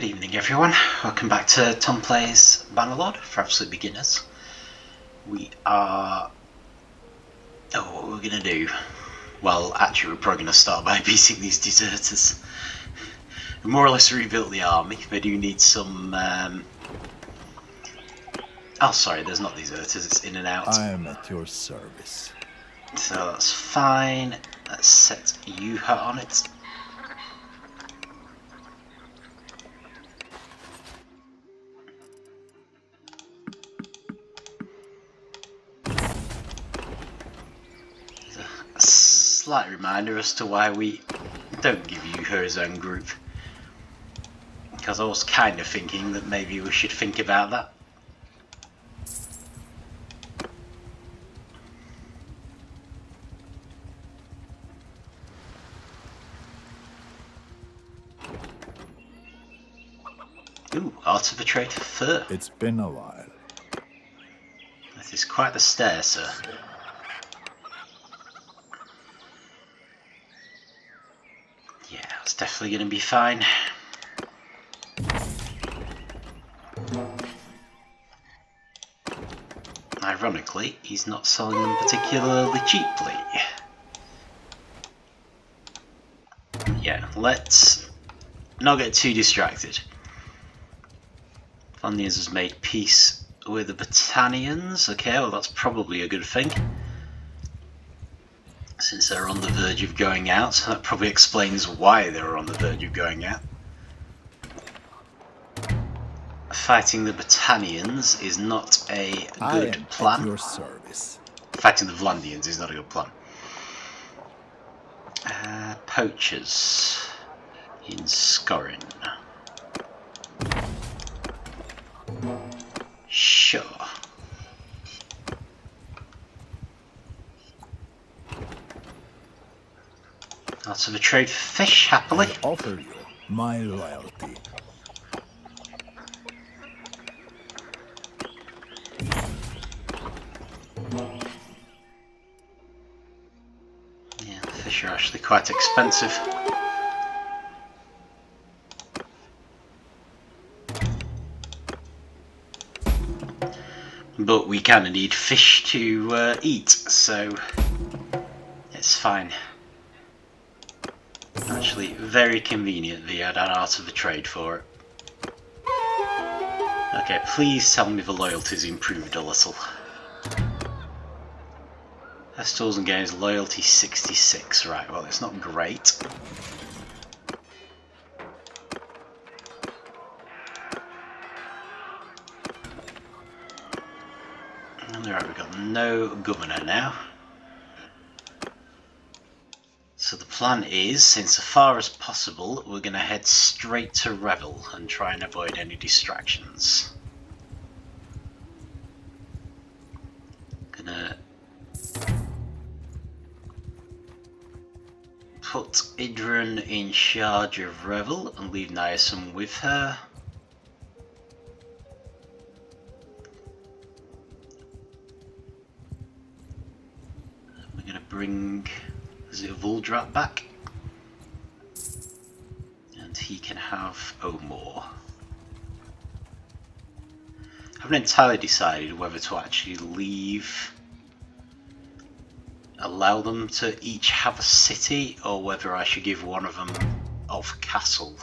Good evening everyone, welcome back to Tom Plays Bannerlord for absolute beginners. We are... what we're going to do? Well, actually we're probably going to start by beating these deserters. We more or less rebuilt the army, they do need some... Oh sorry, there's not deserters, it's in and out. I am at your service. So that's fine, let's set Yuha on it. Slight reminder as to why we don't give you her his own group, because I was kind of thinking that maybe we should think about that. Ooh, Art of a Trade for Fur. It's been a while. That is quite the stare, sir. Yeah, it's definitely going to be fine. Ironically, he's not selling them particularly cheaply. Yeah, let's not get too distracted. Vlandians has made peace with the Battanians. Okay, well that's probably a good thing, since they're on the verge of going out. That probably explains why they're on the verge of going out. Fighting the Battanians is not a good plan. At your service. Fighting the Vlandians is not a good plan. Poachers in Scorin. Sure. Lots of a trade for fish, happily. I offer you my loyalty. Yeah, the fish are actually quite expensive. But we kind of need fish to eat, so it's fine. Actually, very convenient that you had an Art of the Trade for it. Okay, please tell me the loyalty's improved a little. Festivals and Games, loyalty 66. Right, well, it's not great. Alright, we've got no governor now. So the plan is, insofar as possible, we're going to head straight to Revyl and try and avoid any distractions. Gonna put Idrun in charge of Revyl and leave Niacin with her. We're going to bring Vuldrat back, and he can have Omor. I haven't entirely decided whether to actually allow them to each have a city, or whether I should give one of them off castle.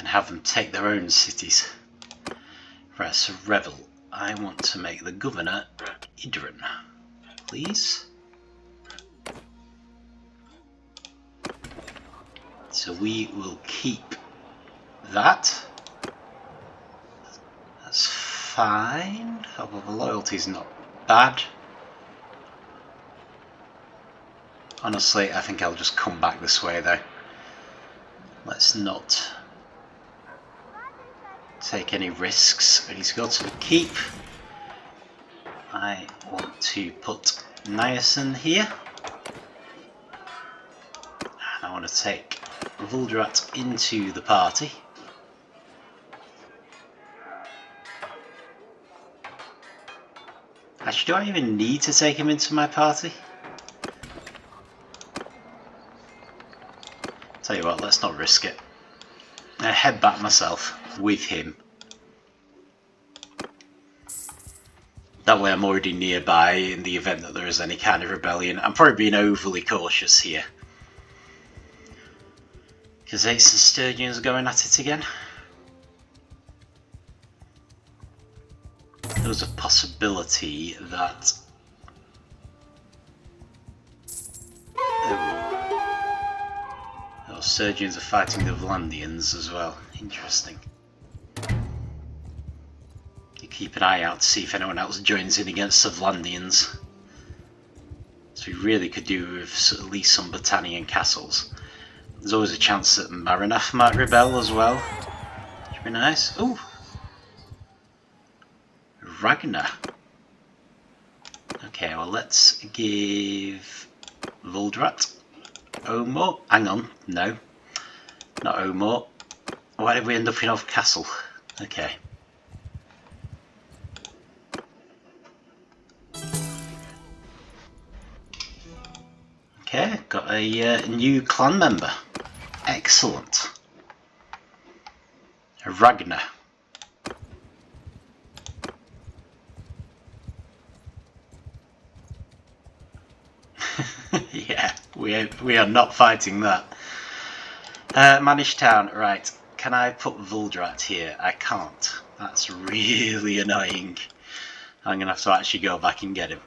Have them take their own cities. Right, so Revyl, I want to make the governor Idrun, please. So we will keep that. That's fine. Although the loyalty's not bad. Honestly, I think I'll just come back this way though. Let's not take any risks. I need to go to the keep. I want to put Niacin here. And I want to take Vuldrat into the party. Actually, do I even need to take him into my party? Tell you what, let's not risk it. I head back myself with him. That way I'm already nearby in the event that there is any kind of rebellion. I'm probably being overly cautious here. Because Rhesos and Ergeon are going at it again. There was a possibility that... Those Ergeons are fighting the Vlandians as well. Interesting. You keep an eye out to see if anyone else joins in against the Vlandians. So we really could do with at least some Battanian castles. There's always a chance that Maranaf might rebel as well. Which would be nice. Ooh! Ragna. Okay, well let's give Vlandians Omor. Hang on, no. Not Omor. Why did we end up in Rhesos Castle? Okay. Okay, got a new clan member. Excellent. Ragna. Yeah, we are not fighting that. Managed town, right. Can I put Vlandians here? I can't. That's really annoying. I'm going to have to actually go back and get him.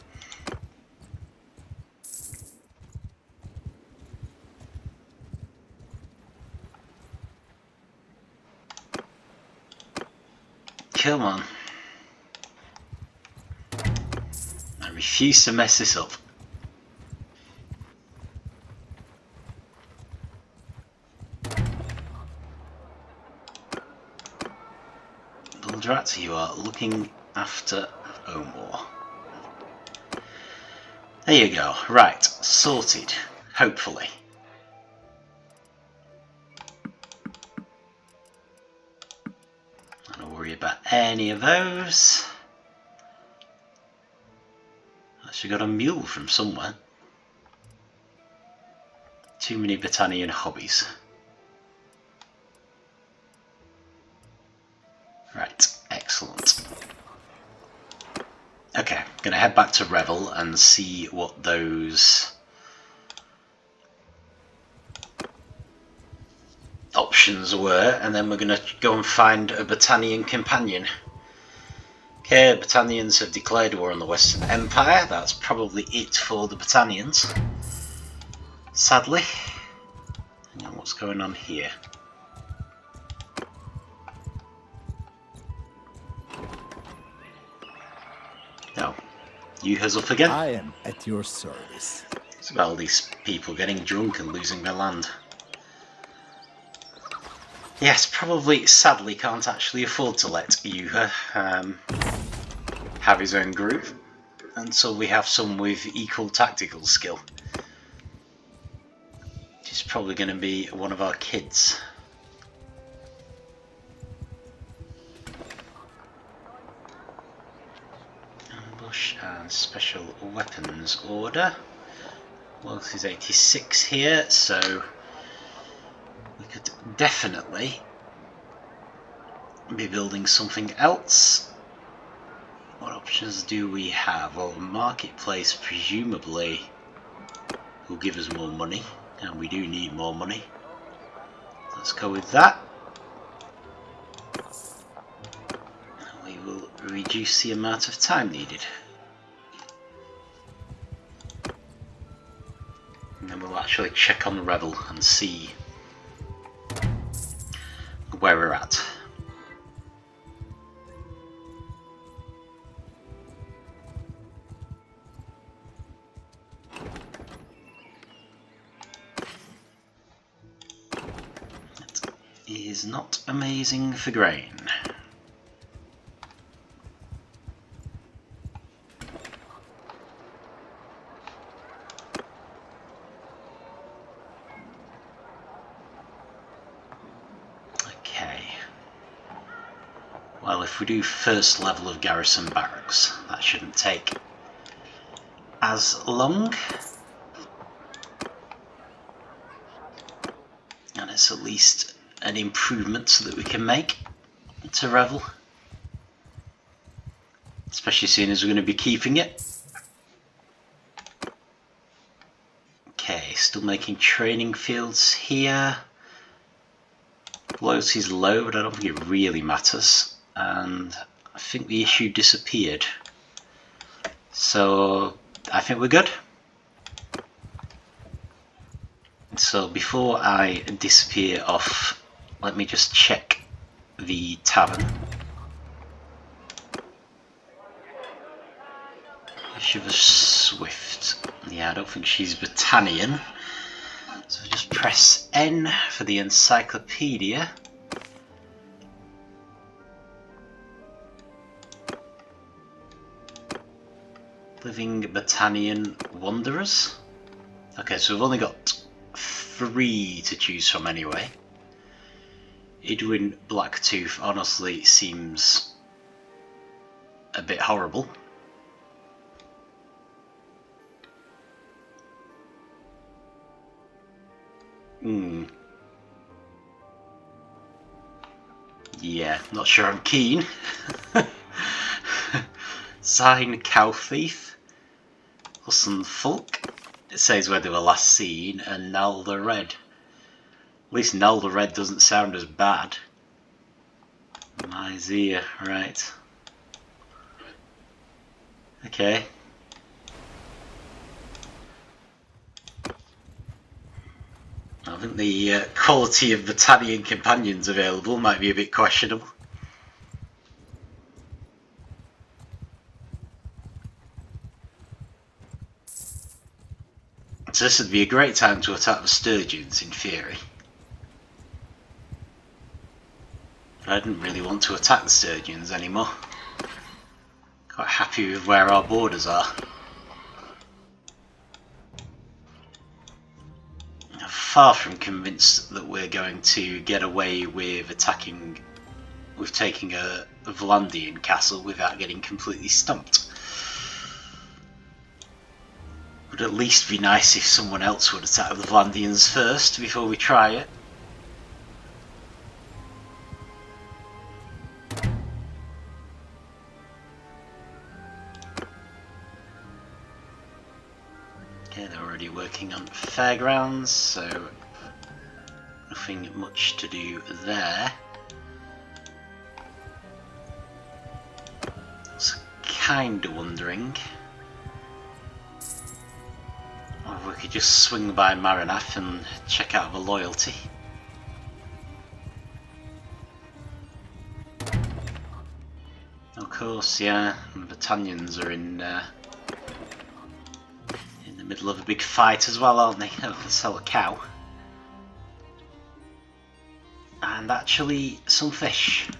Come on. I refuse to mess this up. Vlandians, you are looking after Omor. There you go. Right, sorted. Hopefully. I don't worry about any of those. Actually got a mule from somewhere. Too many Battanian hobbies. Right, excellent. Okay, gonna head back to Revyl and see what those options were, and then we're gonna go and find a Battanian companion. Okay, Battanians have declared war on the Western Empire. That's probably it for the Battanians. Sadly. Hang on, what's going on here? No. You has up again? I am at your service. It's about all these people getting drunk and losing their land. Yes, probably, sadly, can't actually afford to let Yuha have his own group until we have some with equal tactical skill. Which is probably going to be one of our kids. Ambush and special weapons order. Wealth is 86 here, so we could definitely be building something else. What options do we have? Well, marketplace presumably will give us more money, and we do need more money. Let's go with that. We will reduce the amount of time needed. And then we'll actually check on Revyl and see where we're at. That is not amazing for grain. Well, if we do first level of Garrison barracks, that shouldn't take as long. And it's at least an improvement so that we can make to Revyl. Especially seeing as we're going to be keeping it. Okay, still making training fields here. Loyalty's low, but I don't think it really matters. And I think the issue disappeared. So I think we're good. So before I disappear off, let me just check the tavern. Shiver Swift. Yeah, I don't think she's Battanian. So just press N for the encyclopedia. Living Battanian Wanderers. Okay, so we've only got 3 to choose from anyway. Idwin Blacktooth honestly seems a bit horrible. Yeah, not sure I'm keen. Sign Cow Thief. Husson Fulk. It says where they were last seen, and Nal the Red. At least Nal the Red doesn't sound as bad. Myzia, right. Okay. I think the quality of Battanian companions available might be a bit questionable. So this would be a great time to attack the Sturgeons in theory. But I didn't really want to attack the Sturgeons anymore. Quite happy with where our borders are. I'm far from convinced that we're going to get away with taking a Vlandian castle without getting completely stumped. Would at least be nice if someone else would attack the Vlandians first before we try it. Okay, they're already working on fairgrounds, so nothing much to do there. I was kinda wondering if we could just swing by Maranath and check out the loyalty. Of course, yeah, the Battanians are in the middle of a big fight as well, aren't they? Oh, they sell a cow. And actually, some fish.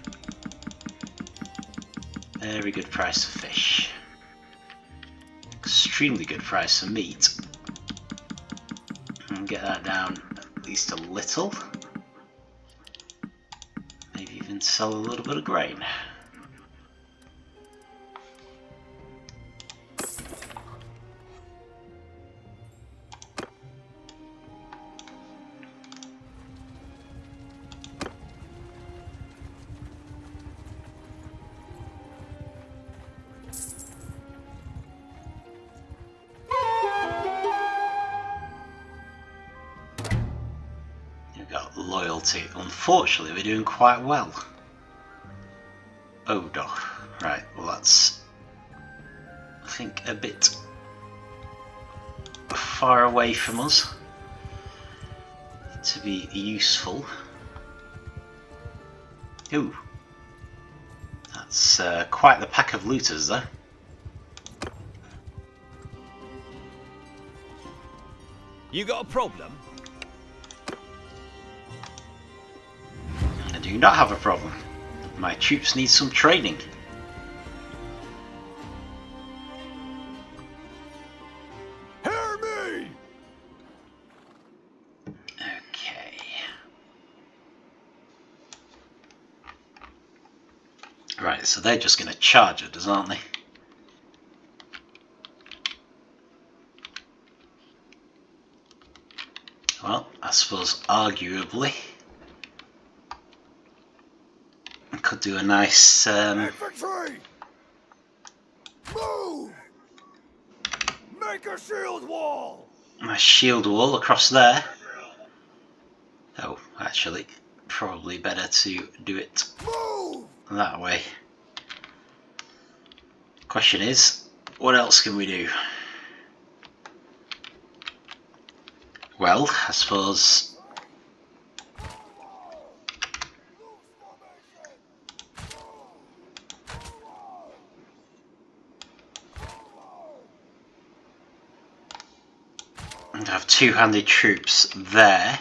Very good price for fish. Extremely good price for meat. And get that down at least a little. Maybe even sell a little bit of grain. Loyalty. Unfortunately, we're doing quite well. Odo. Right, well that's, I think, a bit far away from us to be useful. Ooh. That's quite the pack of looters though. You got a problem? I do not have a problem. My troops need some training. Hear me! Okay. Right, so they're just going to charge at us, aren't they? Well, I suppose arguably I could do a nice Infantry! Move! Make a shield wall! nice shield wall across there. Oh, actually, probably better to do it Move! that way. Question is, what else can we do? Well, I suppose I'd have two-handed troops there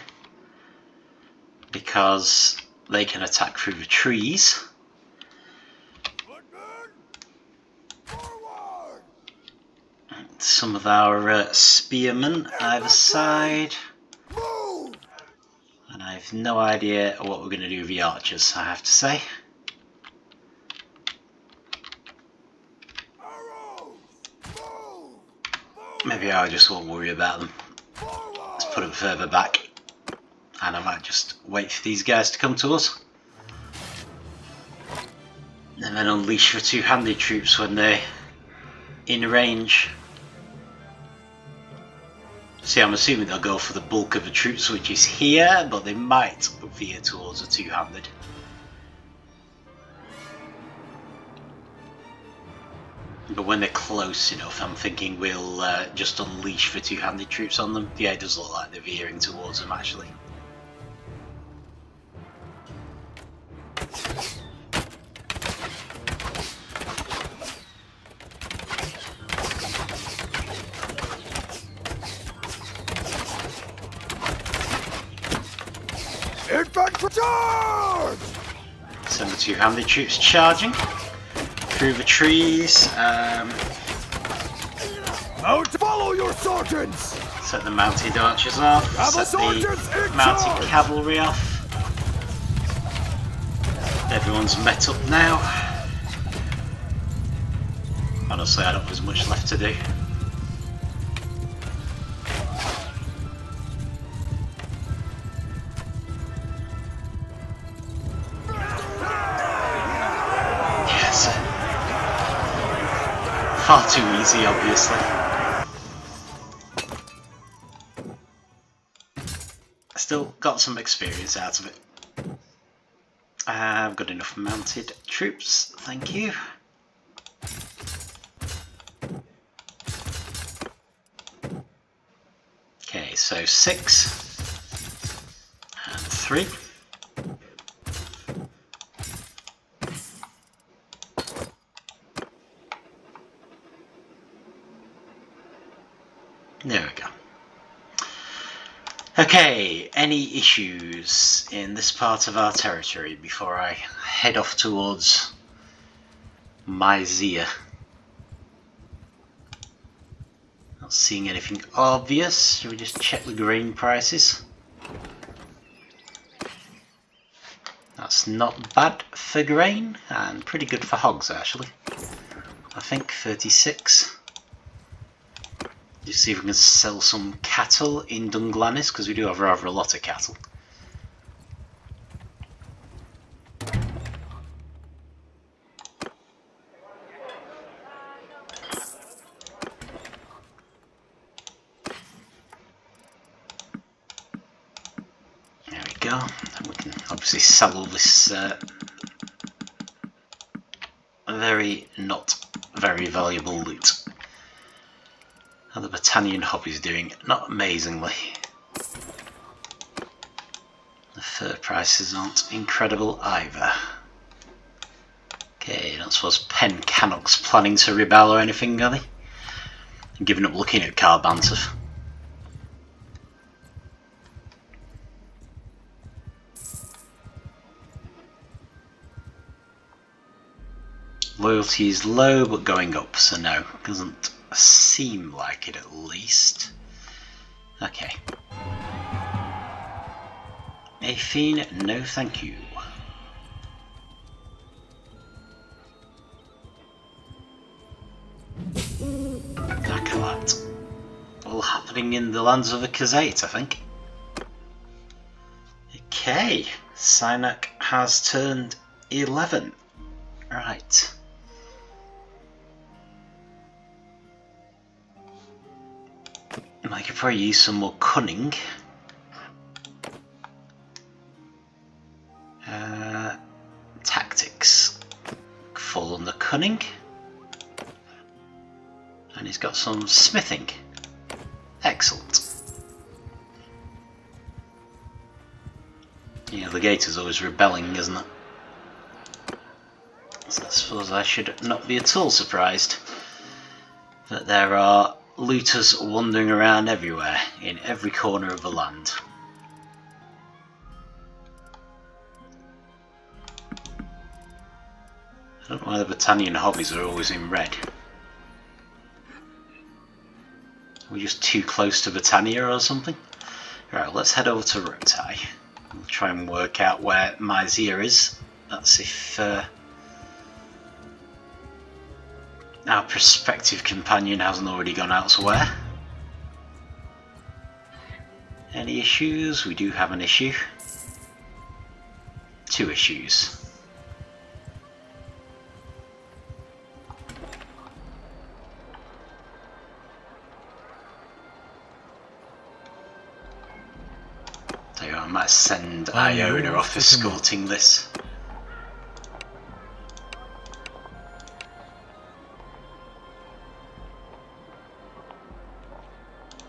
because they can attack through the trees. Some of our spearmen either side. And I have no idea what we're going to do with the archers, I have to say. Maybe I just won't worry about them. Let's put them further back. And I might just wait for these guys to come to us. And then unleash the two-handed troops when they're in range. See, I'm assuming they'll go for the bulk of the troops, which is here, but they might veer towards a two-handed. But when they're close enough, I'm thinking we'll just unleash the two-handed troops on them. Yeah, it does look like they're veering towards them, actually. Infantry charge! Send the two-handed troops charging through the trees. Out to follow your sergeants! Set the mounted archers off. Set the mounted cavalry off. Everyone's met up now. Honestly, I don't think there's much left to do. Far too easy, obviously. Still got some experience out of it. I've got enough mounted troops, thank you. Okay, so 6 and 3. There we go. Okay, any issues in this part of our territory before I head off towards Myzia? Not seeing anything obvious. Should we just check the grain prices? That's not bad for grain and pretty good for hogs actually. I think 36. Just see if we can sell some cattle in Dunglanis, because we do have rather a lot of cattle. There we go. And we can obviously sell all this not very valuable loot. How the Battanian hobby's doing? Not amazingly. The fur prices aren't incredible either. Okay, I don't suppose Pen Cannock's planning to rebel or anything, are they? I'm giving up looking at Carbantov. Loyalty is low but going up, so no, doesn't seem like it at least. Okay. Athene, no thank you. Acolyte. All happening in the lands of the Khazate, I think. Okay, Cynac has turned 11. Right. I could probably use some more cunning. Tactics. Fall under cunning. And he's got some smithing. Excellent. Yeah, the gator's always rebelling, isn't it? So I suppose I should not be at all surprised that there are looters wandering around everywhere, in every corner of the land. I don't know why the Botanian hobbies are always in red. Are we just too close to Botania or something? Right, let's head over to Rotai. We'll try and work out where Myzia is. That's if our prospective companion hasn't already gone elsewhere. Any issues? We do have an issue. 2 issues. I might send Iona off escorting this.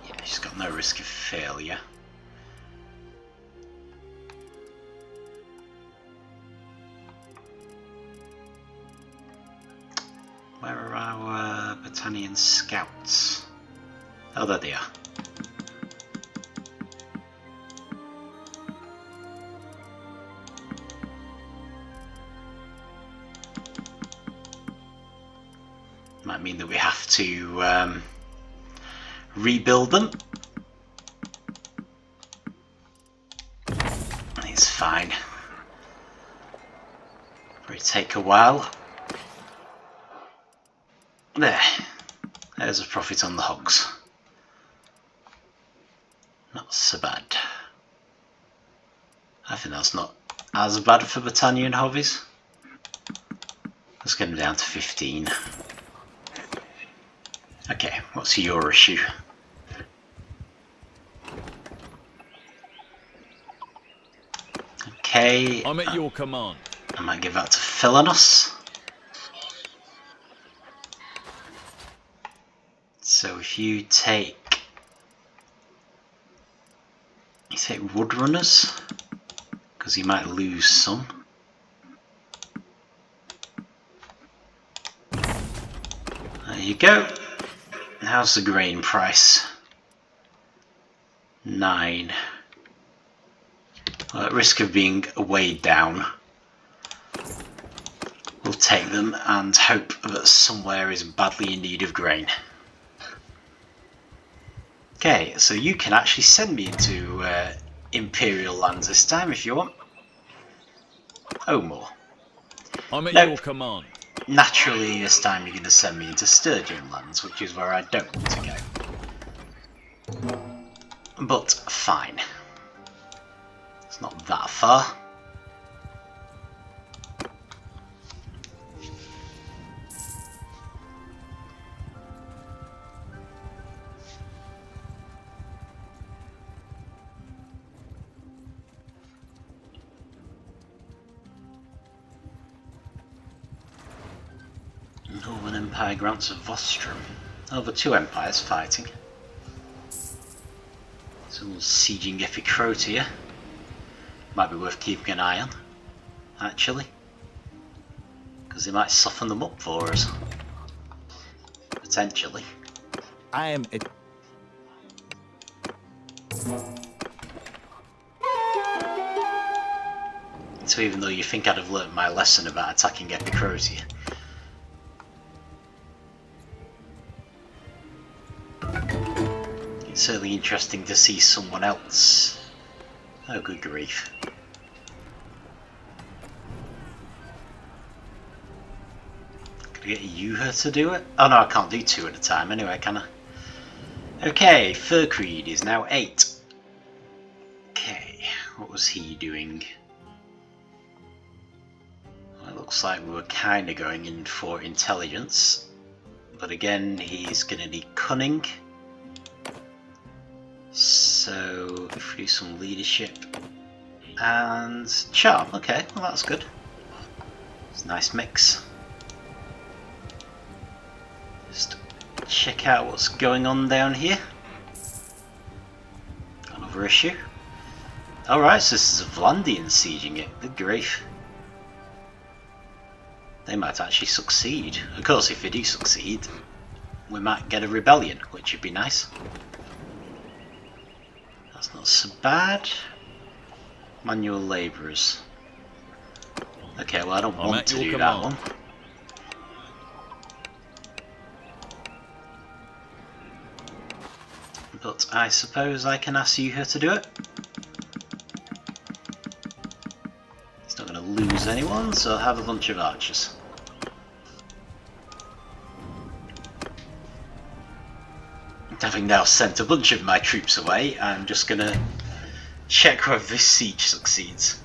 Yeah, she's got no risk of failure. Where are our Botanian scouts? Oh, there they are. Might mean that we have to rebuild them. It's fine. It'll take a while. There's a profit on the hogs. Not so bad. I think that's not as bad for Botanian hobbies. Let's get them down to 15. Okay, what's your issue? Okay. I'm at your command. I might give that to Philanos. So if you take woodrunners, because you might lose some. There you go. How's the grain price? 9. Well, at risk of being weighed down, we'll take them and hope that somewhere is badly in need of grain. Okay, so you can actually send me into Imperial lands this time if you want. Omor. I'm at Nope. your command. Naturally, this time you're going to send me into Sturgeon lands, which is where I don't want to go. But fine. It's not that far. Northern Empire grants of Vostrum. Over 2 empires fighting. Someone's sieging Epicrotea. Might be worth keeping an eye on, actually. Because they might soften them up for us. Potentially. I am a... So even though you think I'd have learnt my lesson about attacking Epicrotea, it's certainly interesting to see someone else. Oh, good grief. Can I get you to do it? Oh no, I can't do 2 at a time anyway, can I? Okay, Fercread is now 8. Okay. What was he doing? Well, it looks like we were kind of going in for intelligence, but again, he's going to need cunning. So if we do some leadership and charm, okay, well that's good. It's a nice mix. Just check out what's going on down here. Another issue. Alright, so this is a Vlandians sieging it. Good grief. They might actually succeed. Of course, if they do succeed, we might get a rebellion, which would be nice. That's not so bad. Manual labourers. Okay, well I don't want to do that one. But I suppose I can ask you here to do it. He's not going to lose anyone, so I'll have a bunch of archers. Having now sent a bunch of my troops away, I'm just going to check whether this siege succeeds.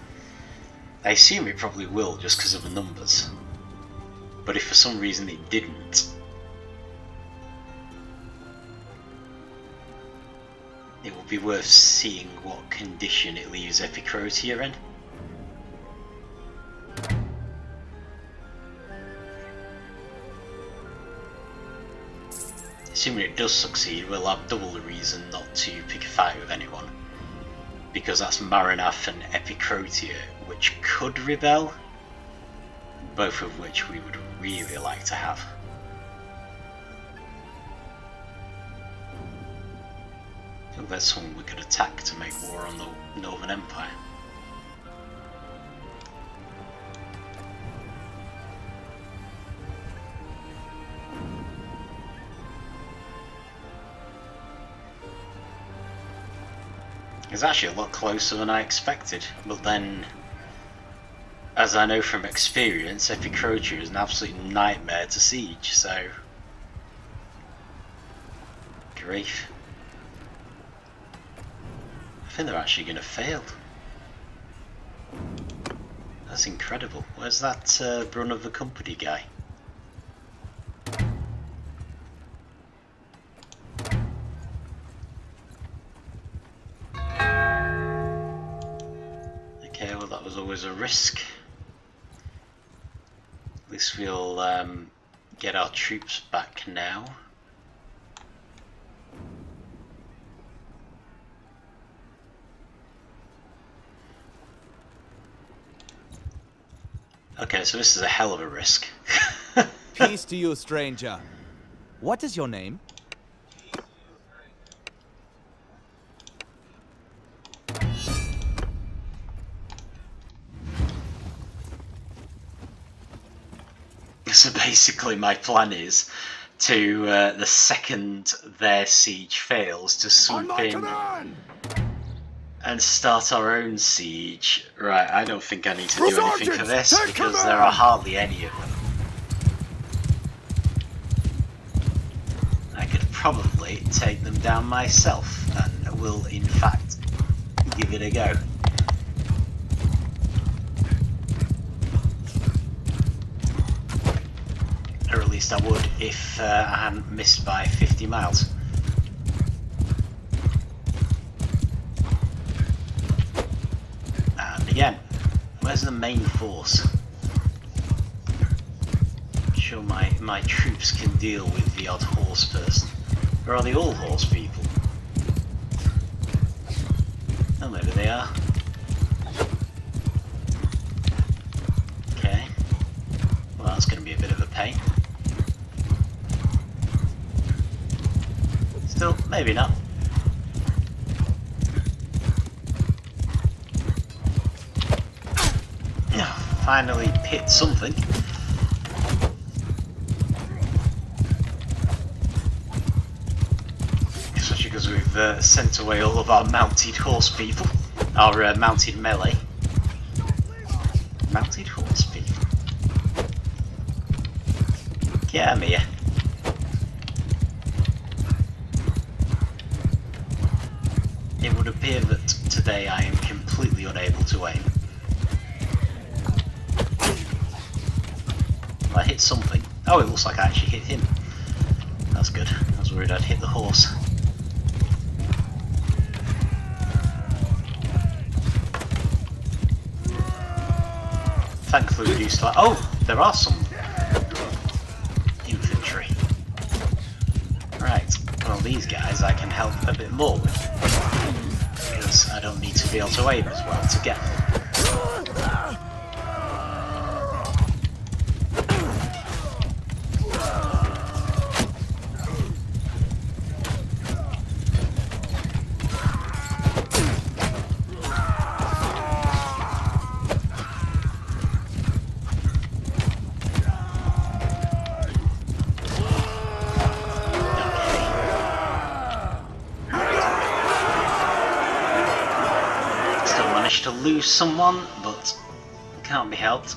I assume it probably will, just because of the numbers. But if for some reason it didn't, it will be worth seeing what condition it leaves Epicrotea in. Assuming it does succeed, we'll have double the reason not to pick a fight with anyone. Because that's Marinath and Epicrotea, which could rebel, both of which we would really like to have. I think that's someone we could attack to make war on the Northern Empire. It's actually a lot closer than I expected, but then, as I know from experience, Epicrotea is an absolute nightmare to siege, so... grief. I think they're actually going to fail. That's incredible. Where's that run of the company guy? Okay, well that was always a risk. At least we'll get our troops back now. Okay, so this is a hell of a risk. Peace to you, stranger. What is your name? So basically my plan is to, the second their siege fails, to swoop in and start our own siege. Right, I don't think I need to do anything for this because there are hardly any of them. I could probably take them down myself and will in fact give it a go. Or at least I would if I hadn't missed by 50 miles. And again, where's the main force? I'm sure my troops can deal with the odd horse person. Or are they all horse people? Oh, maybe they are. Okay. Well, that's going to be a bit of a pain. Still, maybe not. Finally hit something. Especially because we've sent away all of our mounted horse people. Our mounted melee. Mounted horse people. Get me here. It would appear that today I am completely completely unable to aim. Well, I hit something. Oh, it looks like I actually hit him. That's good. I was worried I'd hit the horse. Thankfully reduced like... Oh! There are some infantry. Right. Well, these guys I can help a bit more with. Because I don't need to be able to aim as well to get them. To lose someone, but can't be helped.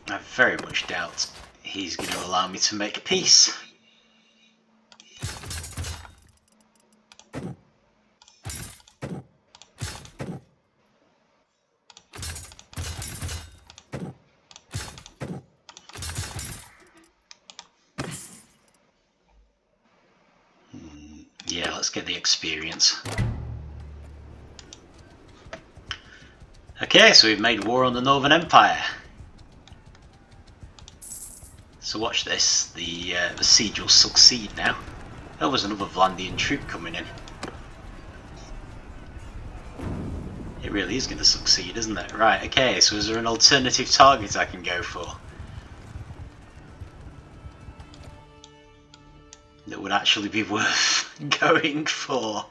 I very much doubt he's going to allow me to make peace. Yeah, let's get the experience. Okay, so we've made war on the Northern Empire. So watch this, the siege will succeed now. There was another Vlandian troop coming in. It really is going to succeed, isn't it? Right, okay, so is there an alternative target I can go for? That would actually be worth going for.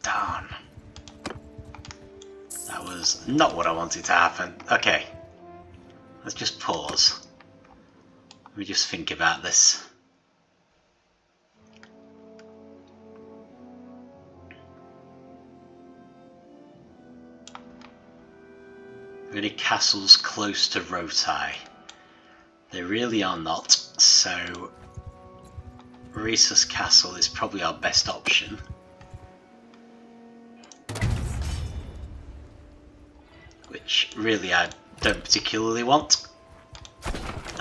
Darn. That was not what I wanted to happen. Okay. Let's just pause. Let me just think about this. Are any castles close to Rhesos? They really are not, so Rhesos Castle is probably our best option. Which really I don't particularly want.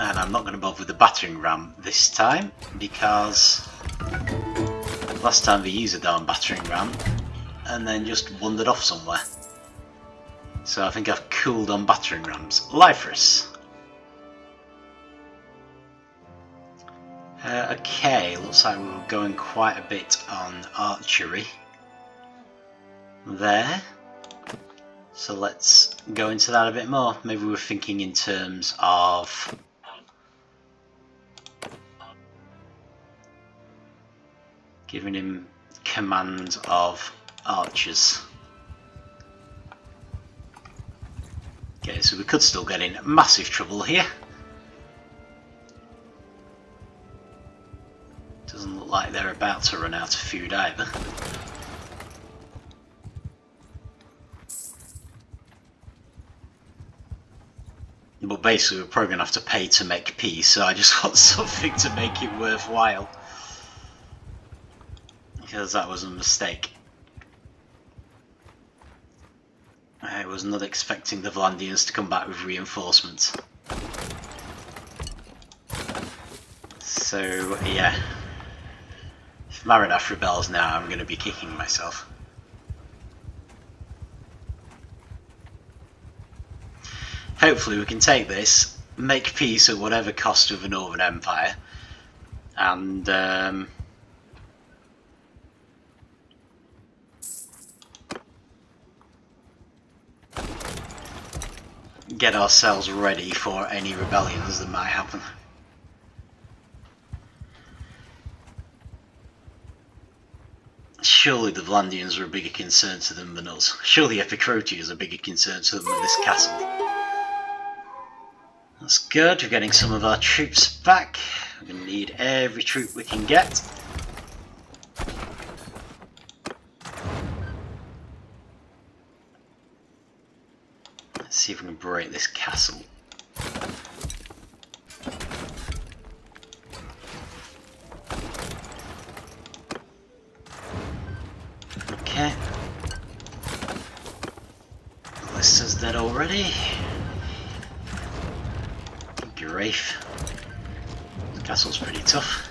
And I'm not going to bother with the battering ram this time, because last time they used a darn battering ram and then just wandered off somewhere. So I think I've cooled on battering rams. Lyfris. Okay, looks like we're going quite a bit on archery there. So let's go into that a bit more. Maybe we're thinking in terms of giving him command of archers. Okay, so we could still get in massive trouble here. Doesn't look like they're about to run out of food either. But basically we're probably going to have to pay to make peace, so I just want something to make it worthwhile. Because that was a mistake. I was not expecting the Vlandians to come back with reinforcements. So, yeah. If Marinaf rebels now, I'm going to be kicking myself. Hopefully we can take this, make peace at whatever cost with the Northern Empire, and get ourselves ready for any rebellions that might happen. Surely the Vlandians are a bigger concern to them than us. Surely Epicrotea is a bigger concern to them than this castle. That's good, we're getting some of our troops back. We're going to need every troop we can get. Let's see if we can break this castle. Okay. Ballista's dead already. Great. The castle's pretty tough.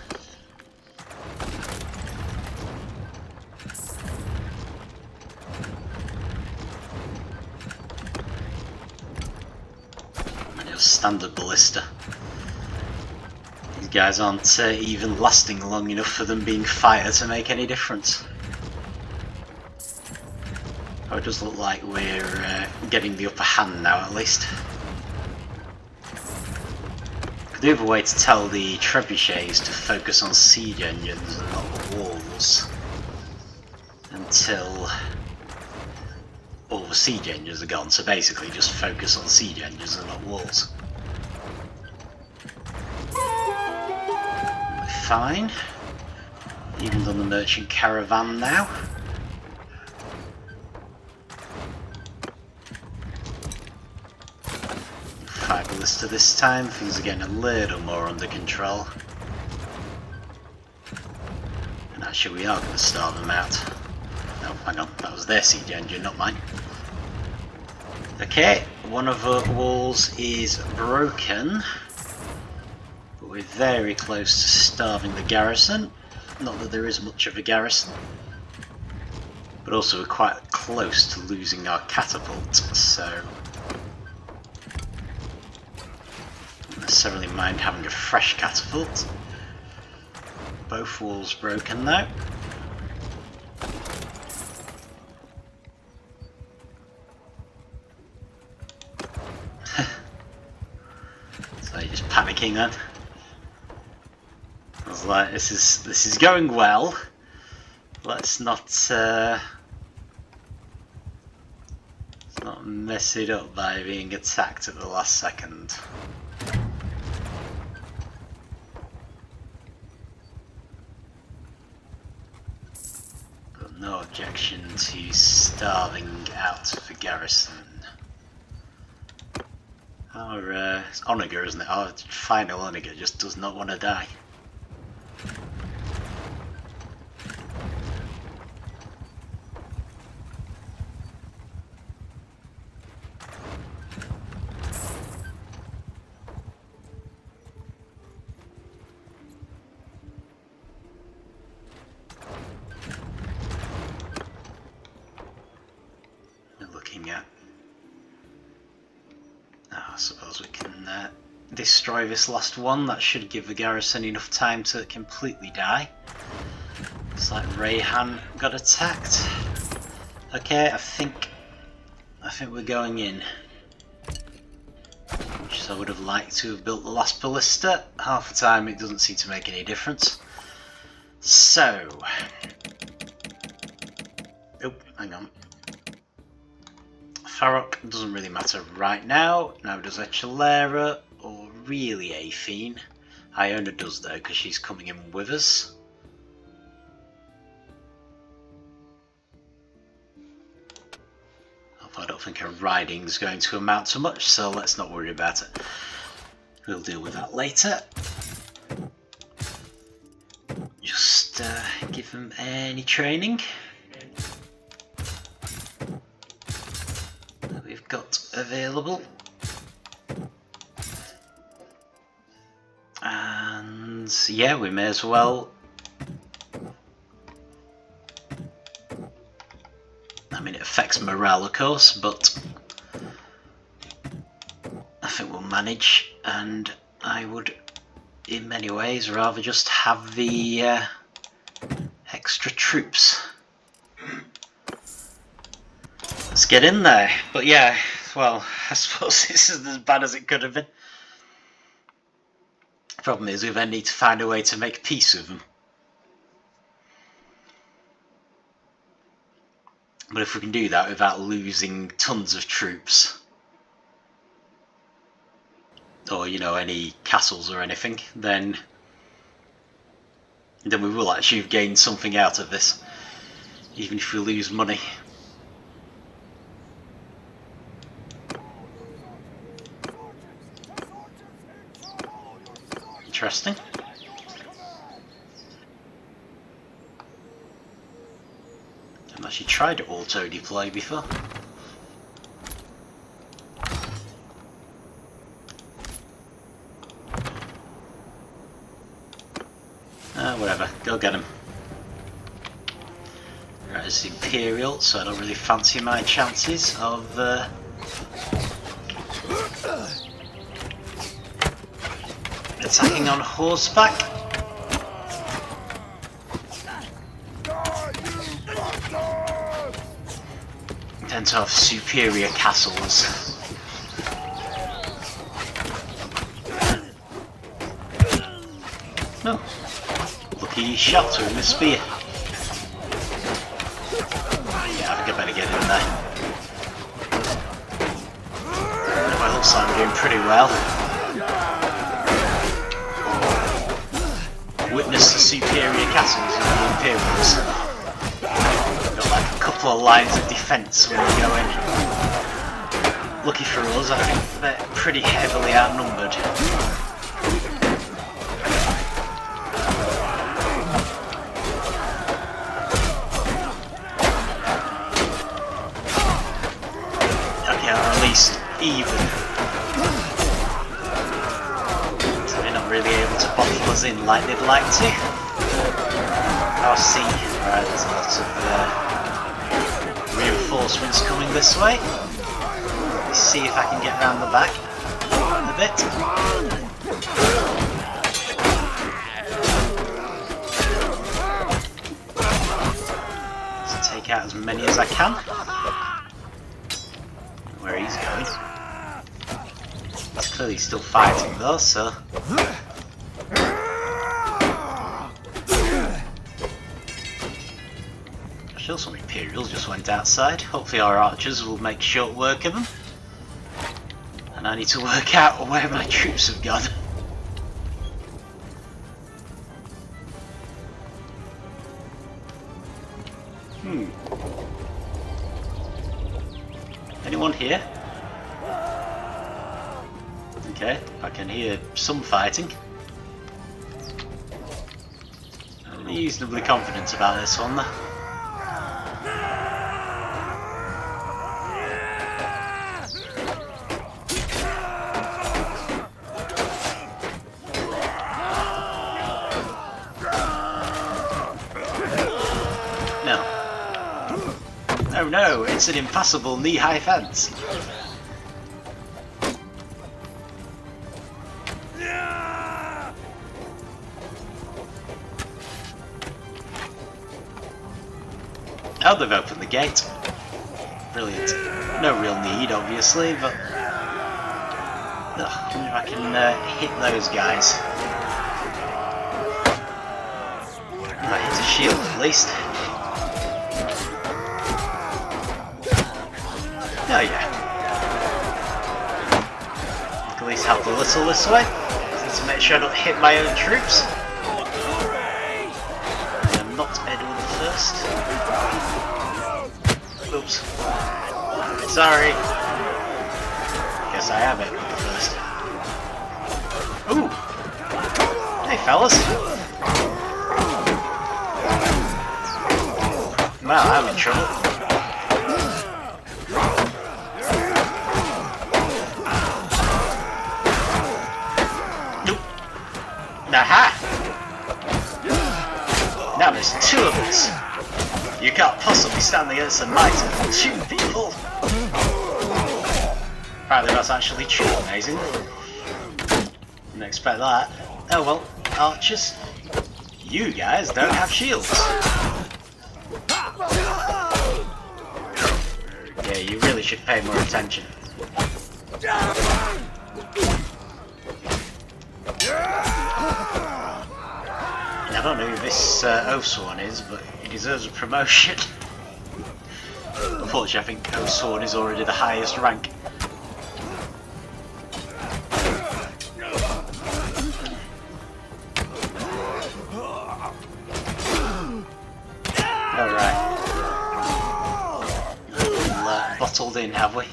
Standard ballista. These guys aren't even lasting long enough for them being fire to make any difference. Oh, it does look like we're getting the upper hand now, at least. The other way to tell the trebuchets to focus on siege engines and not the walls until all the siege engines are gone. So basically, just focus on siege engines and not walls. Fine. Even done the merchant caravan now. Five ballista this time. Things are getting a little more under control. And actually, we are going to starve them out. No, hang on. That was their siege engine, not mine. Okay, one of the walls is broken. We're very close to starving the garrison. Not that there is much of a garrison. But also we're quite close to losing our catapult, so... don't necessarily mind having a fresh catapult. Both walls broken now. So you're just panicking then? I was like, this is going well. Let's not mess it up by being attacked at the last second. Got no objection to starving out the garrison. Our Onager, isn't it? Our final Onager just does not want to die. I suppose we can destroy this last one. That should give the garrison enough time to completely die. Looks like Rayhan got attacked. Okay, I think we're going in. Which I would have liked to have built the last ballista. Half the time it doesn't seem to make any difference. So, oh, hang on. Farok doesn't really matter right now. Now does Echelera or really Athene? Iona does though, because she's coming in with us. Although I don't think her riding's going to amount to much, so let's not worry about it. We'll deal with that later. Just give them any training got available, and yeah, we may as well. I mean, it affects morale, of course, but I think we'll manage, and I would, in many ways, rather just have the extra troops. Let's get in there. But yeah, well, I suppose this is as bad as it could have been. The problem is we then need to find a way to make peace with them. But if we can do that without losing tons of troops, or you know, any castles or anything, then we will actually have gained something out of this, even if we lose money. Interesting. I've actually tried auto-deploy before. Whatever, go get him. Right, it's Imperial, so I don't really fancy my chances of attacking on horseback. Tend to have superior castles. No. Lucky shot through the spear. Yeah, I think I better get in there. Well, it looks like I'm doing pretty well. Witness the superior castles of the Imperials. Got like a couple of lines of defence when we go in. Lucky for us, I think they're pretty heavily outnumbered. Okay, or at least even. So they're not really able to bottle us in like they'd like to. Oh, see. Alright, there's lots of reinforcements coming this way. Let's see if I can get round the back a bit. Let's take out as many as I can. Where he's going. He's clearly still fighting though, so. Sure, some Imperials just went outside. Hopefully our archers will make short work of them. And I need to work out where my troops have gone. Anyone here? Okay, I can hear some fighting. I'm reasonably confident about this one though. Oh no, it's an impassable knee-high fence. Oh, they've opened the gate. Brilliant. No real need, obviously, but I wonder if I can hit those guys. I hit a shield at least. Oh yeah. I can at least help a little this way. I need to make sure I don't hit my own troops. I'm not Edward the First. Oops. Sorry. Guess I am Edward the First. Ooh. Hey fellas. Wow, I'm in trouble. Aha! Now there's two of us. You can't possibly stand against the might of two people. Apparently that's actually true, amazing. Didn't expect that. Oh well, archers, you guys don't have shields. Yeah, you really should pay more attention. I don't know who this Oathsworn is, but he deserves a promotion. Unfortunately, I think Oathsworn is already the highest rank. Alright. Bottled in, have we?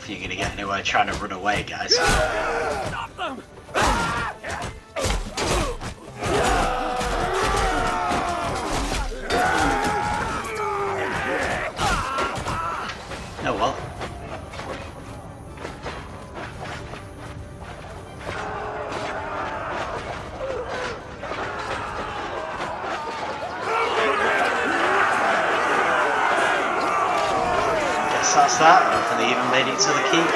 think you're going to get anywhere trying to run away, guys. Stop them! Oh well. Guess that's that. I don't think they even made it to the keep.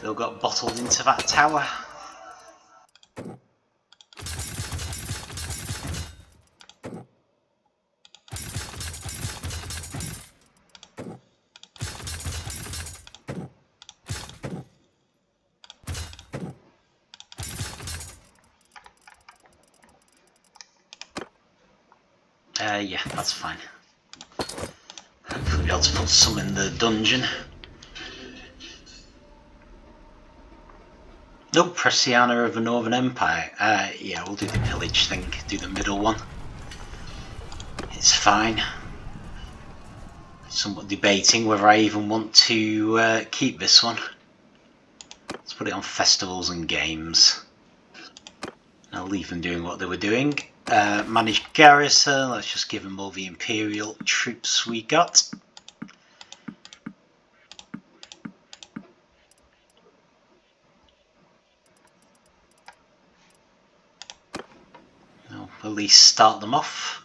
They all got bottled into that tower. Yeah, that's fine. Hopefully we'll be able to put some in the dungeon. Nope, Pressiana of the Northern Empire. Yeah, we'll do the pillage thing, do the middle one. It's fine. Somewhat debating whether I even want to keep this one. Let's put it on festivals and games. I'll leave them doing what they were doing. Manage Garrison, let's just give them all the Imperial troops we got. I'll at least start them off.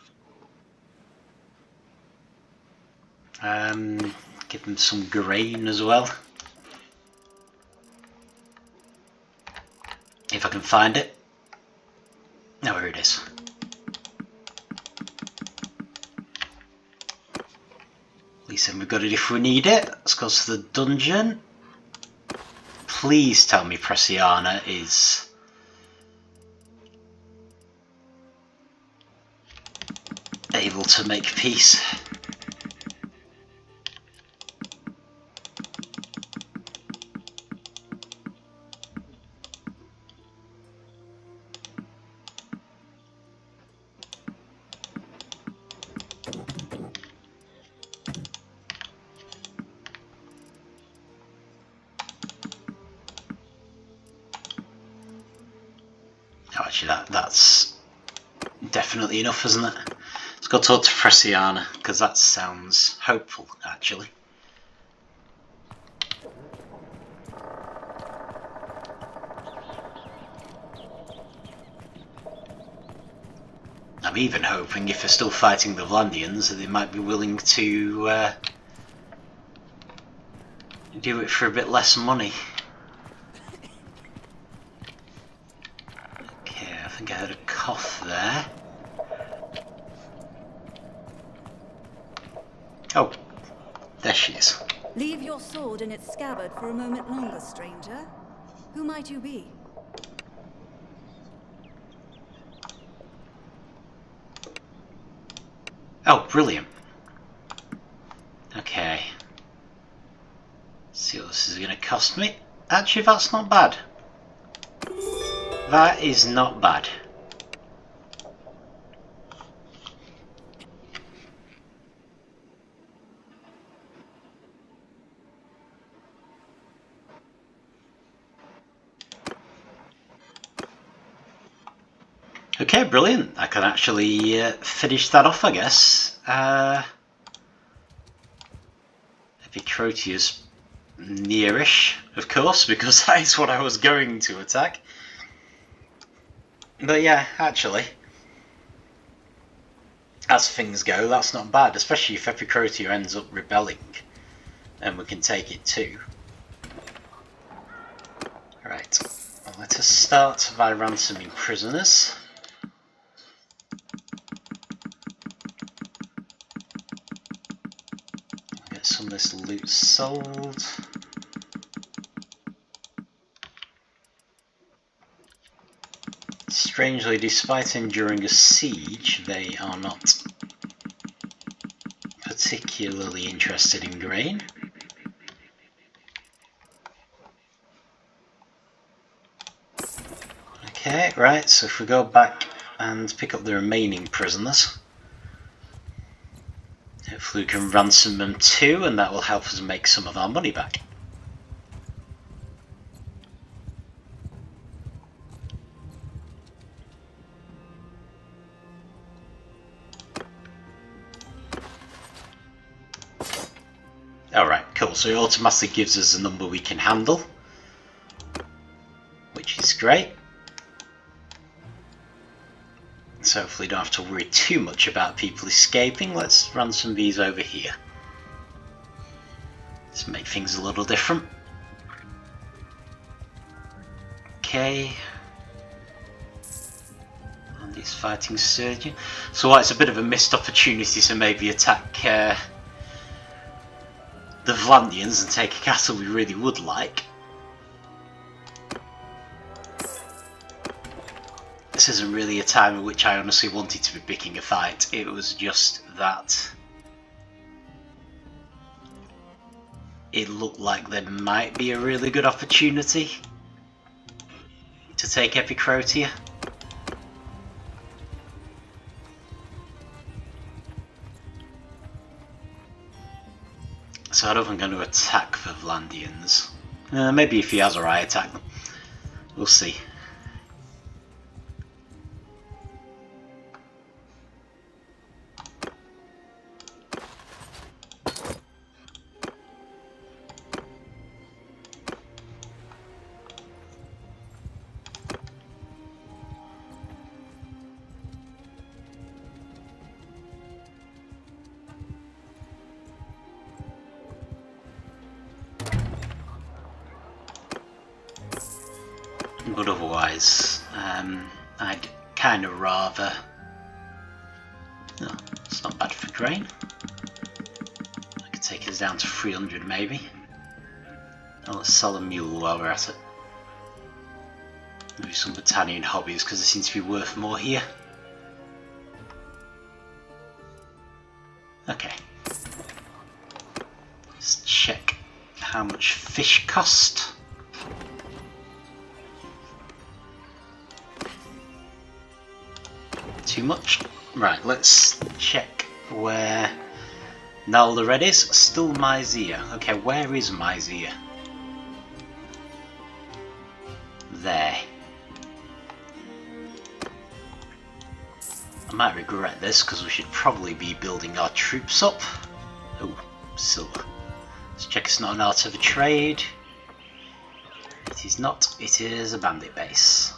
Give them some grain as well. If I can find it. No, here it is. At least then we've got it if we need it. Let's go to the dungeon. Please tell me Pressiana is able to make peace. Oh, actually, that's definitely enough, isn't it? Let's go talk to Pressiana, because that sounds hopeful, actually. I'm even hoping, if they're still fighting the Vlandians, that they might be willing to do it for a bit less money. Okay, I think I heard a cough there. Oh, there she is. Leave your sword in its scabbard for a moment longer, stranger. Who might you be? Oh, brilliant. Okay. Let's see what this is going to cost me. Actually, that's not bad. That is not bad. Okay, brilliant. I can actually finish that off, I guess. Epicrotea's nearish, of course, because that is what I was going to attack. But yeah, actually, as things go, that's not bad, especially if Epicrotea ends up rebelling, and we can take it too. Right, well, let us start by ransoming prisoners. Get some of this loot sold. Strangely, despite enduring a siege, they are not particularly interested in grain. Okay, right, so if we go back and pick up the remaining prisoners, hopefully we can ransom them too, and that will help us make some of our money back. so it automatically gives us a number we can handle, which is great. So hopefully don't have to worry too much about people escaping. Let's run some of these over here. Let's make things a little different. Okay. And he's fighting Sergeant. So while it's a bit of a missed opportunity to maybe attack the Vlandians and take a castle we really would like, this isn't really a time in which I honestly wanted to be picking a fight. It was just that it looked like there might be a really good opportunity to take Epicrotea. So I don't think I'm going to attack the Vlandians. Maybe if he has or I attack them. We'll see. But otherwise, I'd kind of rather... Oh, it's not bad for grain. I could take us down to 300 maybe. Oh, let's sell a mule while we're at it. Maybe some Battanian hobbies, because they seem to be worth more here. Okay. Let's check how much fish cost. Too much. Right, let's check where Naldared is. Still Myzia. Okay, where is Myzia? There. I might regret this because we should probably be building our troops up. Oh, silver. Let's check it's not an art of a trade. It is not. It is a bandit base.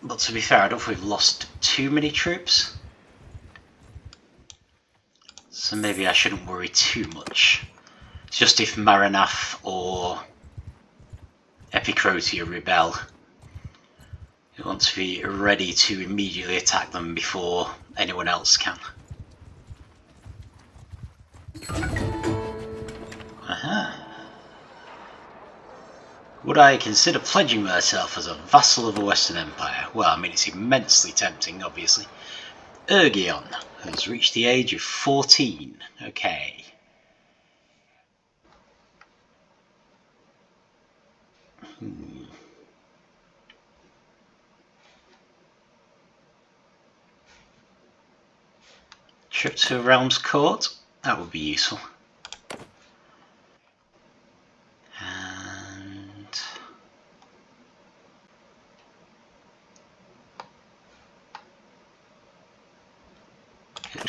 But to be fair, I don't think we've lost too many troops. So maybe I shouldn't worry too much. It's just if Maranath or Epicrotea rebel, we want to be ready to immediately attack them before anyone else can. Aha. Would I consider pledging myself as a vassal of the Western Empire? Well, I mean, it's immensely tempting, obviously. Ergeon has reached the age of 14. Okay. Trip to a realm's court? That would be useful.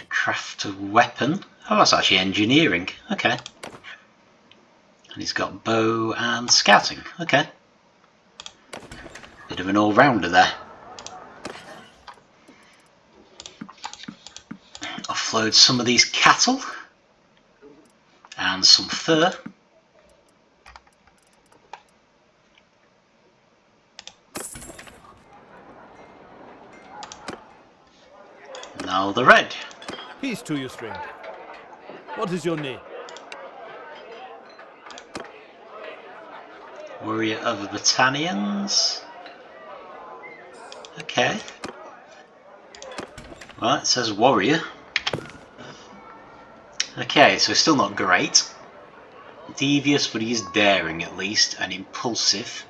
Craft a weapon. Oh, that's actually engineering. Okay. And he's got bow and scouting. Okay. Bit of an all-rounder there. Offload some of these cattle. And some fur. Now the red. Peace to you, stranger. What is your name? Warrior of the Battanians. Okay. Well, it says warrior. Okay, so still not great. Devious, but he is daring at least, and impulsive.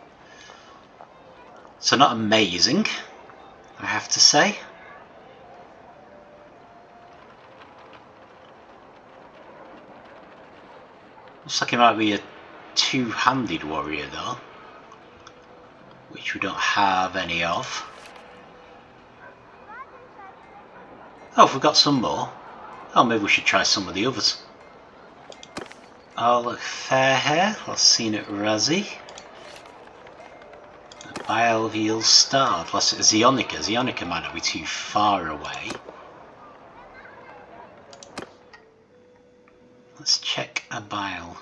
So not amazing, I have to say. Looks like it might be a two-handed warrior though, which we don't have any of. Oh, if we've got some more. Oh, maybe we should try some of the others. Oh, look, fair hair. Let's see it, Razzie. Abeil the Ill-Starred. Plus Zionica. Zionica might not be too far away. Let's check Abeil.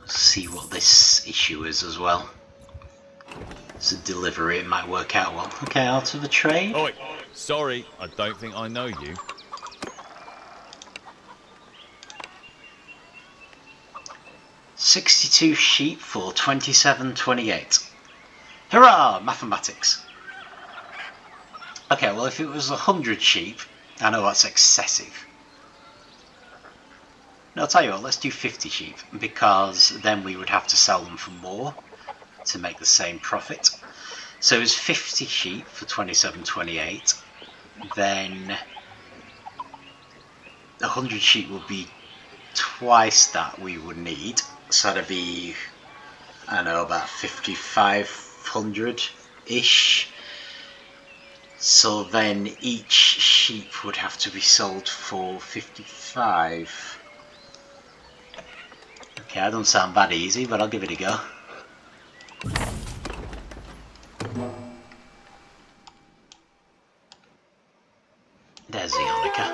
See what this issue is as well. It's a delivery, it might work out well. Okay, out of the trade. Oi, sorry, I don't think I know you. $62 sheep for $27.28. Hurrah! Mathematics. Okay, well if it was 100 sheep, I know that's excessive. No, I'll tell you what, let's do 50 sheep, because then we would have to sell them for more to make the same profit. So it's 50 sheep for $27.28, then 100 sheep would be twice that we would need, so that'd be, I don't know, about 5,500-ish. So then each sheep would have to be sold for 55. Okay, that don't sound bad easy, but I'll give it a go. There's Zionica.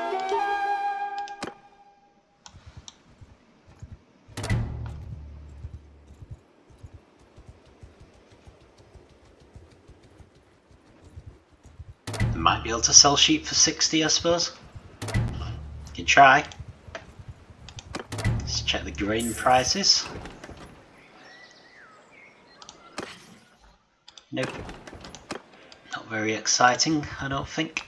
Might be able to sell sheep for 60, I suppose. You can try. Let's check the grain prices. Nope. Not very exciting, I don't think.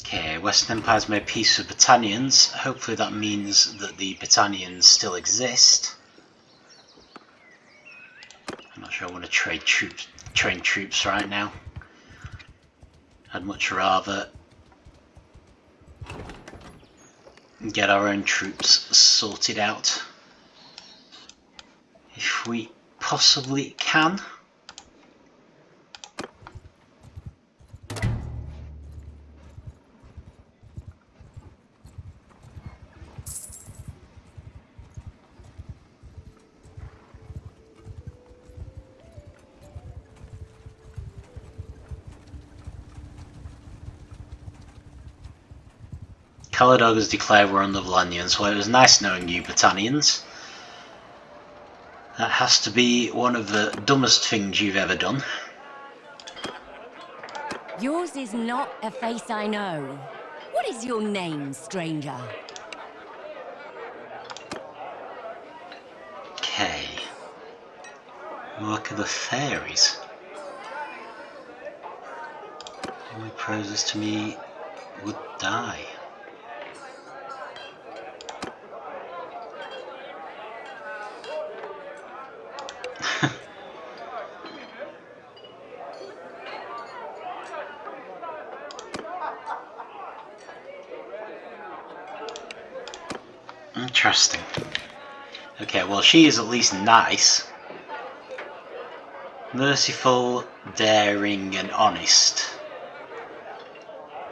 Okay, Western Empire's made peace with Battanians. Hopefully that means that the Battanians still exist. I'm not sure I want to train troops right now. I'd much rather get our own troops sorted out if we possibly can. Caladog has declared war on the Vlandians. Well, it was nice knowing you, Battanians. That has to be one of the dumbest things you've ever done. Yours is not a face I know. What is your name, stranger? Okay. Mark of the Fairies. Who opposes to me would die. Interesting. Okay, well she is at least nice. Merciful, daring and honest.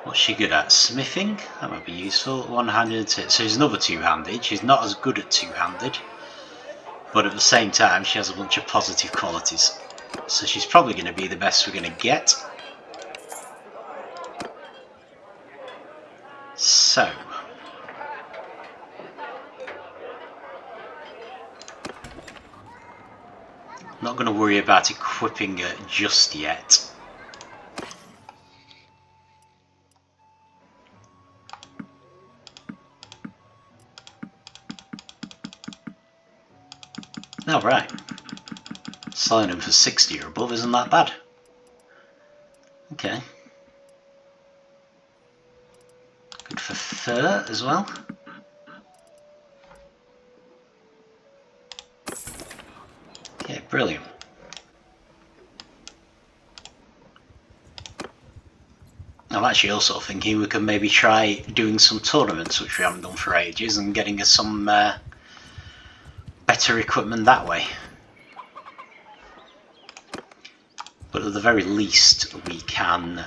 What's she good at? Smithing? That might be useful. One-handed, so she's another two-handed. She's not as good at two-handed, but at the same time she has a bunch of positive qualities. So she's probably going to be the best we're going to get. So not going to worry about equipping her just yet. Alright. Selling them for 60 or above isn't that bad. Okay. Good for fur as well. Okay, brilliant. I'm actually also thinking we could maybe try doing some tournaments, which we haven't done for ages, and getting us some better equipment that way. But at the very least, we can,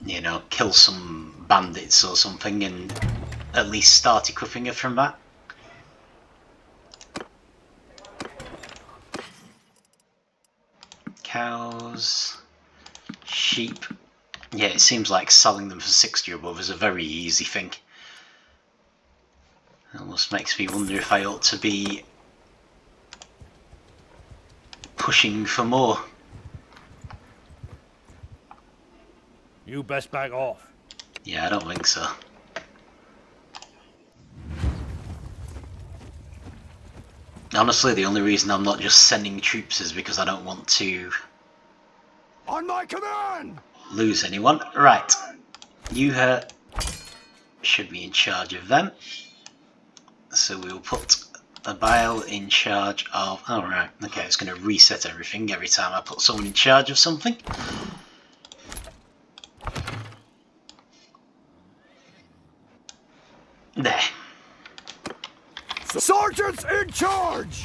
you know, kill some bandits or something and at least start equipping it from that. Cows, sheep. Yeah, it seems like selling them for 60 or above is a very easy thing. It almost makes me wonder if I ought to be pushing for more. You best back off. Yeah, I don't think so. Honestly, the only reason I'm not just sending troops is because I don't want to On my command! lose anyone. Right, you should be in charge of them. So we'll put Abeil in charge of... Oh, right, okay, it's going to reset everything every time I put someone in charge of something. There. Sergeants in charge!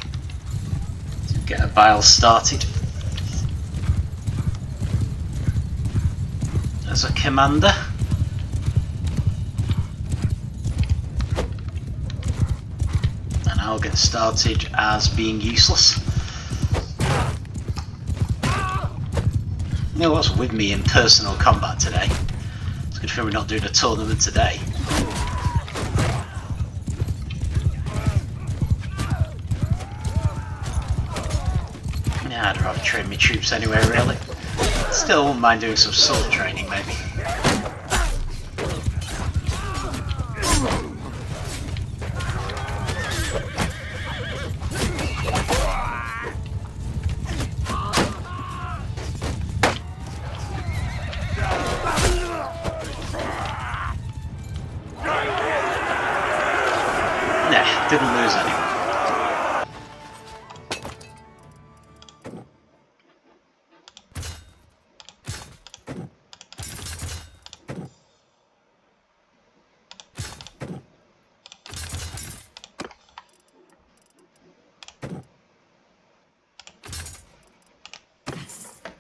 Get Abeil started as a commander. And I'll get started as being useless. You know what's with me in personal combat today? It's good for we're not doing a tournament today. Yeah, I'd rather train my troops anywhere, really. Still wouldn't mind doing some sword training, maybe. Nah, didn't lose anyone.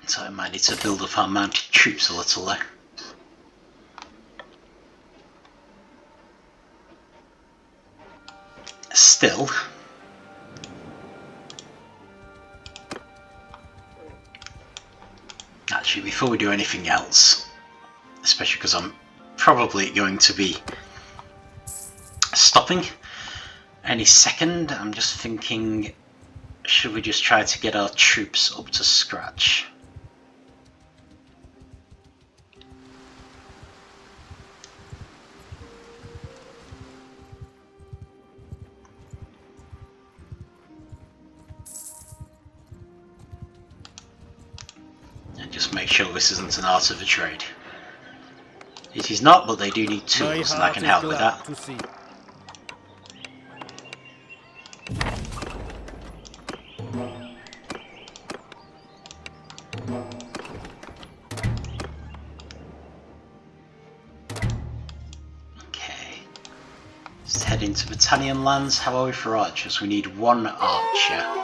So I might need to build up our mounted troops a little there. Still, actually, before we do anything else, especially because I'm probably going to be stopping any second, I'm just thinking, should we just try to get our troops up to scratch? Just make sure this isn't an art of the trade. It is not, but they do need tools, and I can help with that. Okay. Let's head into Battalion lands. How are we for archers? We need one archer.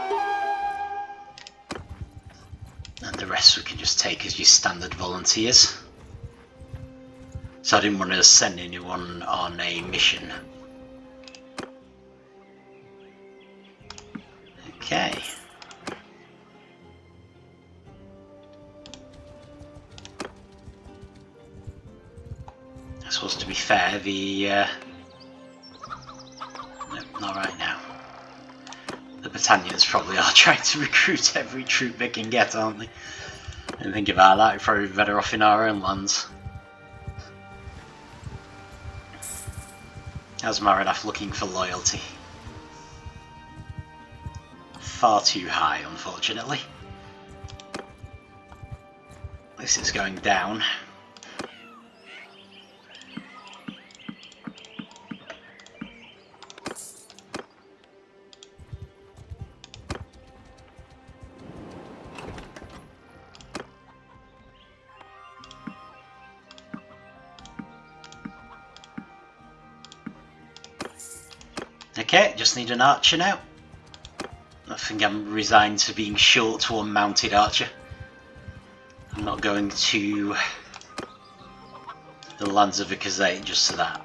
The rest we can just take as your standard volunteers. So I didn't want to send anyone on a mission. Okay. I suppose to be fair, no, not right now. The Battalions probably are trying to recruit every troop they can get, aren't they? And think about that, we're probably better off in our own lands. How's Maranatha looking for loyalty? Far too high, unfortunately. This is going down. Okay, just need an archer now. I think I'm resigned to being short to one mounted archer. I'm not going to the lands of Epicrotea just to that.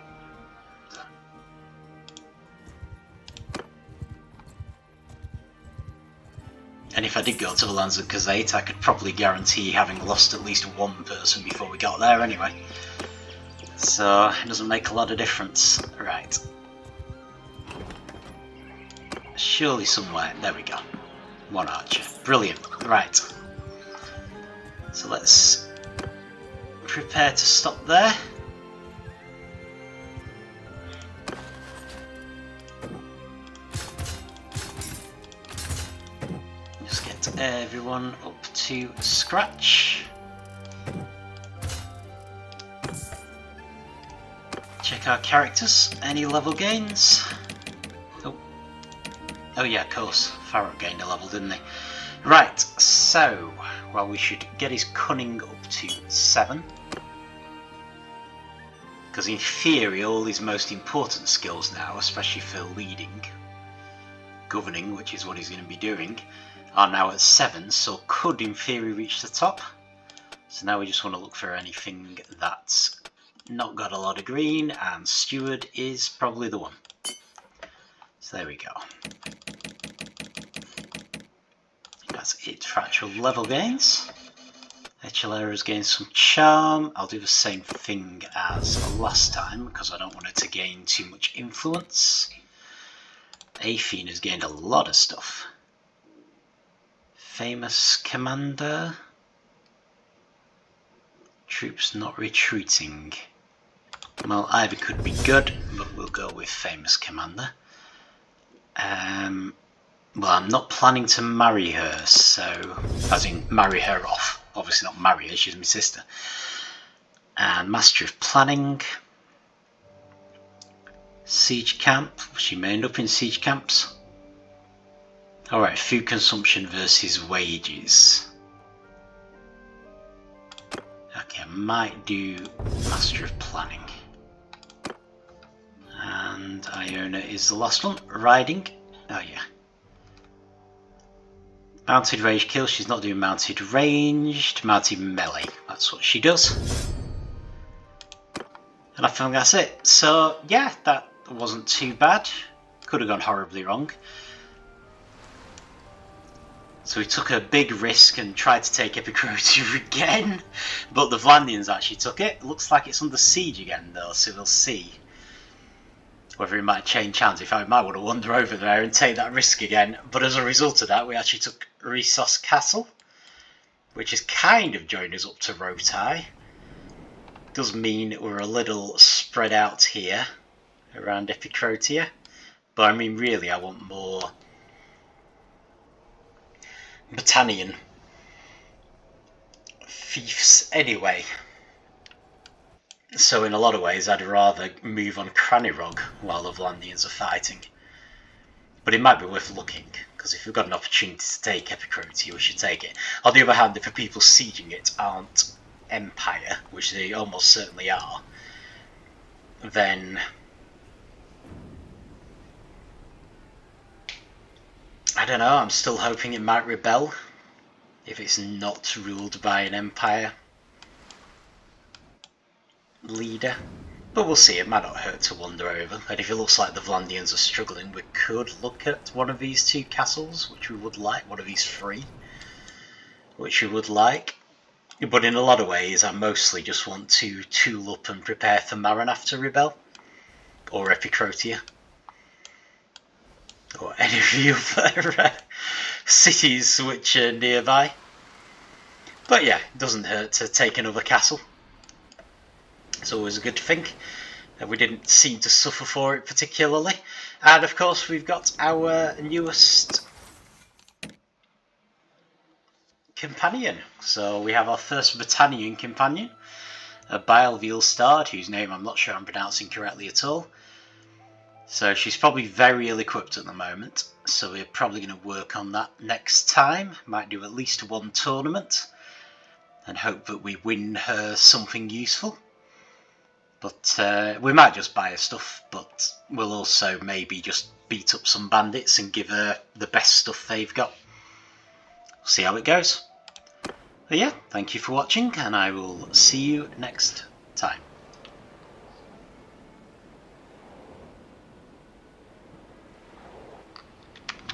And if I did go to the lands of Epicrotea, I could probably guarantee having lost at least one person before we got there anyway. So it doesn't make a lot of difference. Right. Surely somewhere. There we go. One archer. Brilliant. Right. So let's prepare to stop there. Just get everyone up to scratch. Check our characters. Any level gains? Oh yeah, of course. Farrell gained a level, didn't he? Right, so, well, we should get his cunning up to 7. Because in theory, all his most important skills now, especially for leading, governing, which is what he's going to be doing, are now at 7, so could in theory reach the top. So now we just want to look for anything that's not got a lot of green, and Steward is probably the one. So there we go. That's it for actual level gains. Echelera's gained some charm. I'll do the same thing as last time because I don't want it to gain too much influence. Athene has gained a lot of stuff. Famous commander. Troops not retreating. Well, either could be good, but we'll go with famous commander. Well, I'm not planning to marry her, so... as in, marry her off. Obviously not marry her, she's my sister. And Master of Planning. Siege Camp. She may end up in siege camps. Alright, food consumption versus wages. Okay, I might do Master of Planning. And Iona is the last one. Riding. Oh yeah. Mounted range kill, she's not doing mounted ranged, mounted melee, that's what she does. And I think that's it. So yeah, that wasn't too bad. Could have gone horribly wrong. So we took a big risk and tried to take Epicrotea again, but the Vlandians actually took it. Looks like it's under siege again though, so we'll see whether it might change hands. In fact, we might want to wander over there and take that risk again. But as a result of that, we actually took Rhesos Castle, which has kind of joined us up to Rotai. Does mean we're a little spread out here around Epicrotea. But I mean, really, I want more Battanian fiefs anyway. So in a lot of ways I'd rather move on Cranirog while the Vlandians are fighting. But it might be worth looking, because if we've got an opportunity to take Epicrotea, we should take it. On the other hand, if the people sieging it aren't Empire, which they almost certainly are, then I don't know, I'm still hoping it might rebel if it's not ruled by an Empire leader, but we'll see. It might not hurt to wander over, and if it looks like the Vlandians are struggling, we could look at one of these 2 castles, which we would like, one of these 3, which we would like. But in a lot of ways I mostly just want to tool up and prepare for Maranaf to rebel, or Epicrotea, or any of the other cities which are nearby. But yeah, it doesn't hurt to take another castle. It's always a good thing. We didn't seem to suffer for it particularly. And of course we've got our newest companion. So we have our first Battanian companion, Abeil the Ill-Starred, whose name I'm not sure I'm pronouncing correctly at all. So she's probably very ill equipped at the moment, so we're probably going to work on that next time. Might do at least 1 tournament and hope that we win her something useful. But we might just buy her stuff, but we'll also maybe just beat up some bandits and give her the best stuff they've got. See how it goes. But yeah, thank you for watching, and I will see you next time.